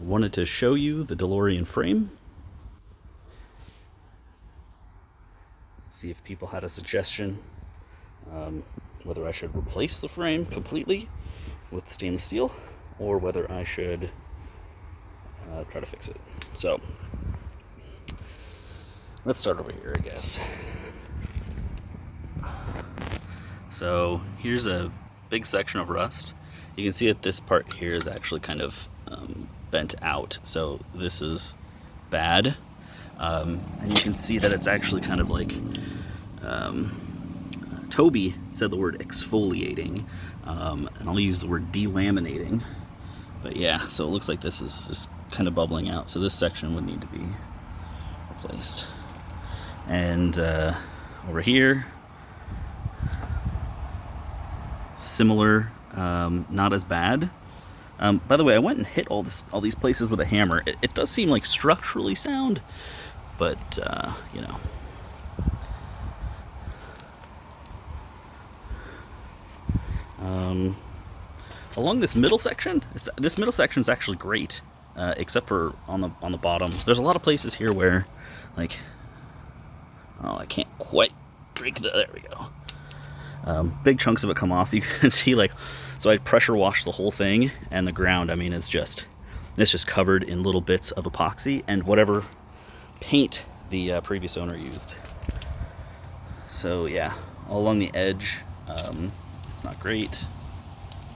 wanted to show you the DeLorean frame. See if people had a suggestion whether I should replace the frame completely with stainless steel or whether I should try to fix it. So let's start over here, I guess. So here's a big section of rust. You can see that this part here is actually kind of bent out, so this is bad. And you can see that it's actually kind of like Toby said the word exfoliating, and I'll use the word delaminating. But yeah, so it looks like this is just kind of bubbling out, so this section would need to be replaced. And over here, similar, not as bad. By the way, I went and hit all these places with a hammer. It does seem like structurally sound, but you know. Along this middle section, this middle section is actually great, except for on the bottom. There's a lot of places here where, like, oh, I can't quite break the. There we go. Big chunks of it come off. You can see, like, so I pressure washed the whole thing, and the ground, I mean, it's just covered in little bits of epoxy and whatever paint the previous owner used. So yeah, all along the edge, it's not great,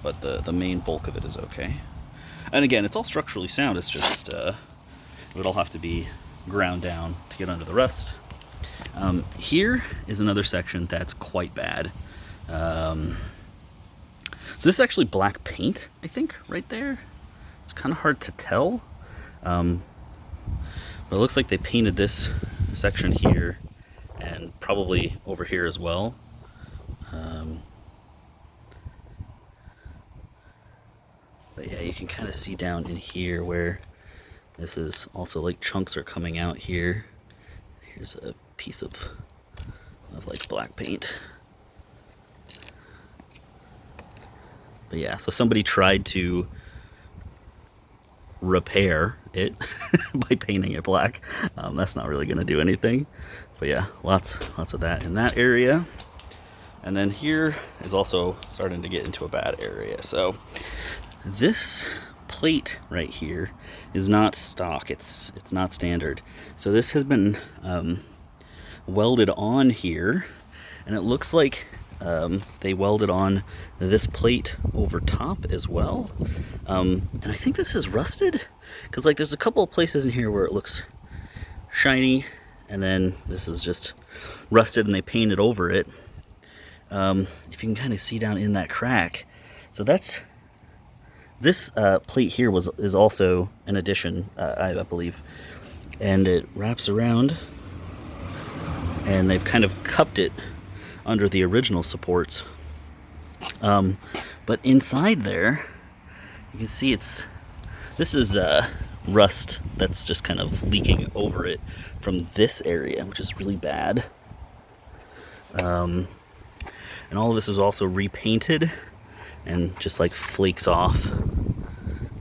but the main bulk of it is okay. And again, it's all structurally sound. It's just it would all have to be ground down to get under the rust. Here is another section that's quite bad. So this is actually black paint, I think, right there. It's kind of hard to tell, but it looks like they painted this section here and probably over here as well. But yeah, you can kind of see down in here where this is also, like, chunks are coming out here. Here's a piece of like black paint. But yeah, so somebody tried to repair it by painting it black. That's not really going to do anything. But yeah, lots of that in that area. And then here is also starting to get into a bad area. So this plate right here is not stock. It's not standard. So this has been welded on here, and it looks like they welded on this plate over top as well. And I think this is rusted, because, like, there's a couple of places in here where it looks shiny, and then this is just rusted and they painted over it. If you can kind of see down in that crack. So that's this plate here is also an addition, I believe, and it wraps around, and they've kind of cupped it under the original supports. But inside there, you can see this is rust that's just kind of leaking over it from this area, which is really bad. And all of this is also repainted and just, like, flakes off.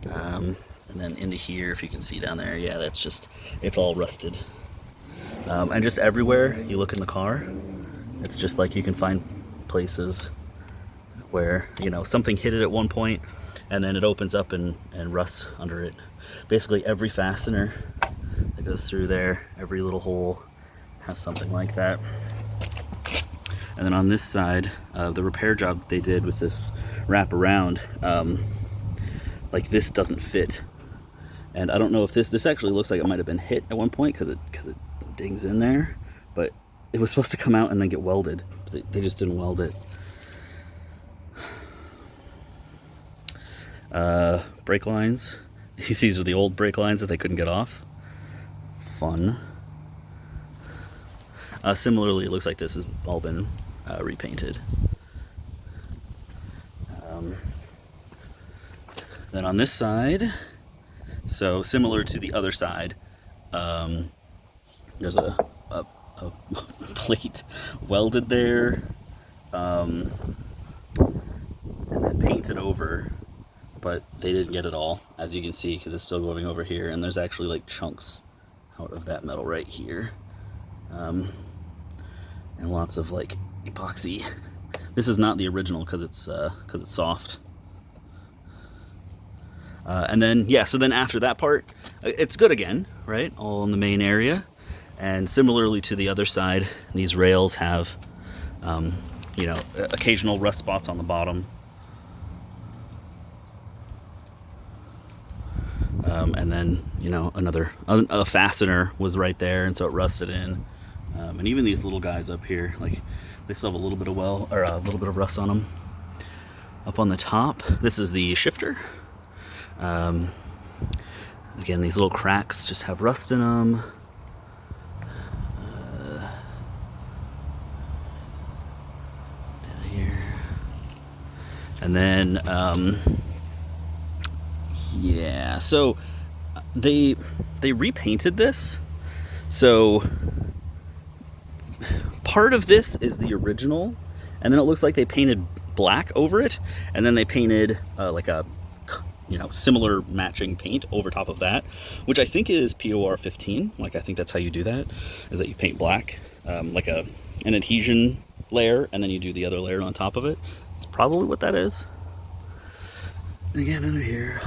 And then into here, if you can see down there, yeah, it's all rusted. And just everywhere you look in the car, it's just like you can find places where, you know, something hit it at one point and then it opens up and rusts under it. Basically every fastener that goes through there, every little hole has something like that. And then on this side, the repair job that they did with this wraparound, like, this doesn't fit. And I don't know if this actually looks like it might have been hit at one point, because it dings in there, but it was supposed to come out and then get welded. But they just didn't weld it. Brake lines. These are the old brake lines that they couldn't get off. Fun. Similarly, it looks like this has all been repainted. Then on this side, so similar to the other side, there's a plate welded there, and then painted over. but they didn't get it all, as you can see, because it's still going over here, and there's actually like chunks out of that metal right here, and lots of like epoxy. This is not the original because it's soft. And then, yeah, so then after that part, it's good again, right? All in the main area. And similarly to the other side, these rails have, you know, occasional rust spots on the bottom. And then, you know, a fastener was right there, and so it rusted in. And even these little guys up here, like, they still have a little bit of rust on them. Up on the top, this is the shifter. Again, these little cracks just have rust in them. Down here. And then, yeah, so they repainted this. So part of this is the original, and then it looks like they painted black over it, and then they painted like a, you know, similar matching paint over top of that, which I think is POR 15. Like, I think that's how you do that, is that you paint black, like an adhesion layer, and then you do the other layer on top of it. It's probably what that is. Again, under here,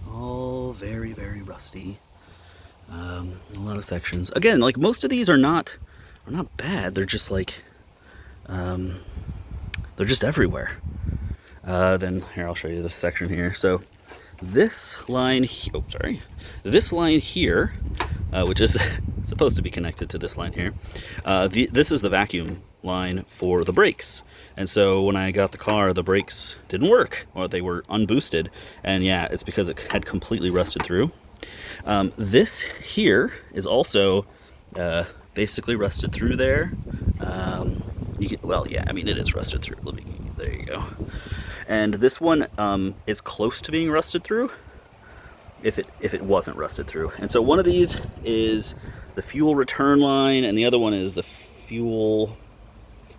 all very, very rusty. A lot of sections. Again, like, most of these are not bad. They're just like, they're just everywhere. Then here, I'll show you this section here. So this line, this line here, which is supposed to be connected to this line here. This is the vacuum line for the brakes. And so when I got the car, the brakes didn't work, or they were unboosted. And yeah, it's because it had completely rusted through. This here is also basically rusted through there. Well, yeah, I mean, it is rusted through. There you go. And this one is close to being rusted through, if it wasn't rusted through. And so one of these is the fuel return line, and the other one is the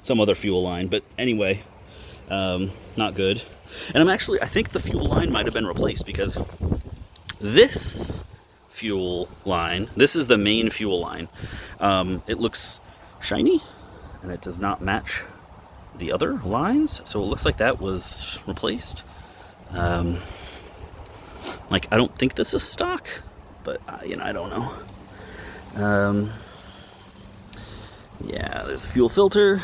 some other fuel line. But anyway, not good. And I think the fuel line might have been replaced, because this fuel line, this is the main fuel line. It looks shiny, and it does not match the other lines, so it looks like that was replaced. Like, I don't think this is stock, but you know, I don't know. Yeah, there's a fuel filter.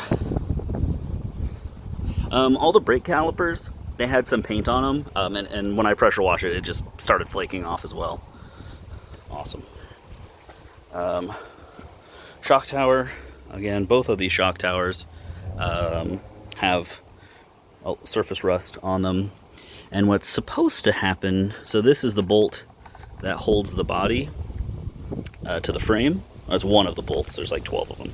All the brake calipers, they had some paint on them, and when I pressure wash it, it just started flaking off as well. Awesome. Shock tower. Again, both of these shock towers have surface rust on them. And what's supposed to happen, so this is the bolt that holds the body to the frame. That's one of the bolts. There's like 12 of them.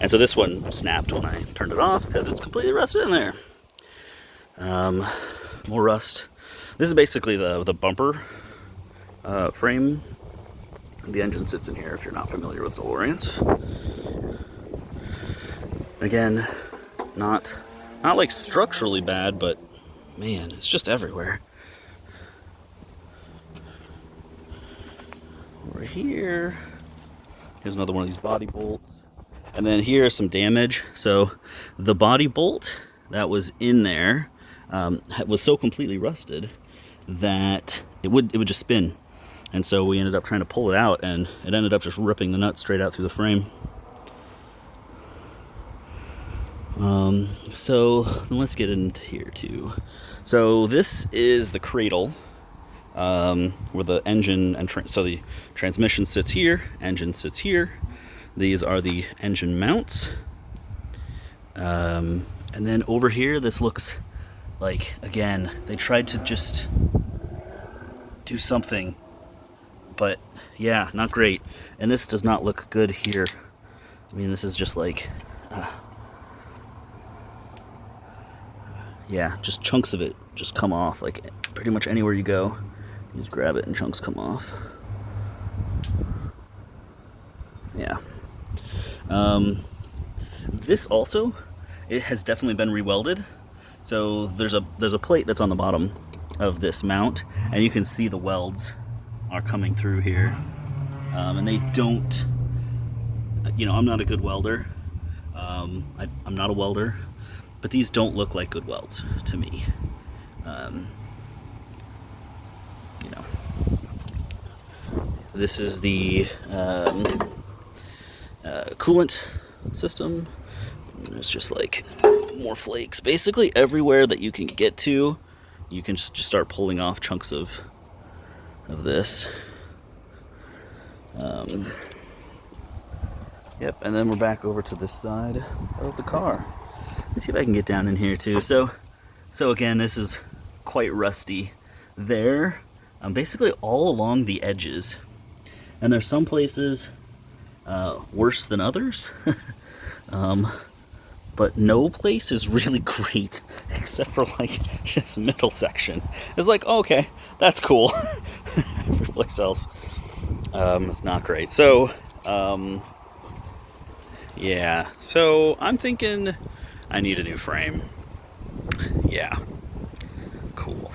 And so this one snapped when I turned it off because it's completely rusted in there. More rust. This is basically the bumper frame. The engine sits in here if you're not familiar with DeLoreans. Again, not like structurally bad, but man, it's just everywhere. Over here, here's another one of these body bolts. And then here's some damage. So the body bolt that was in there was so completely rusted that it would just spin. And so we ended up trying to pull it out, and it ended up just ripping the nut straight out through the frame. So let's get into here too. So this is the cradle, where the engine and so the transmission sits here, engine sits here. These are the engine mounts. And then over here, this looks like, again, they tried to just do something, but yeah, not great. And this does not look good here. I mean, this is just like, yeah, just chunks of it just come off, like pretty much anywhere you go. You just grab it and chunks come off. Yeah. This also, it has definitely been rewelded. So there's a plate that's on the bottom, of this mount, and you can see the welds are coming through here. And they don't, I'm not a good welder. I'm not a welder, but these don't look like good welds to me. This is the coolant system. There's just like more flakes. Basically everywhere that you can get to, you can just start pulling off chunks of this. Yep, and then we're back over to this side of the car. Let's see if I can get down in here too. So again, this is quite rusty. There, basically all along the edges. And there's some places worse than others. But no place is really great except for like this middle section. It's like, oh, okay, that's cool. Every place else, it's not great. So, yeah. So I'm thinking I need a new frame. Yeah. Cool.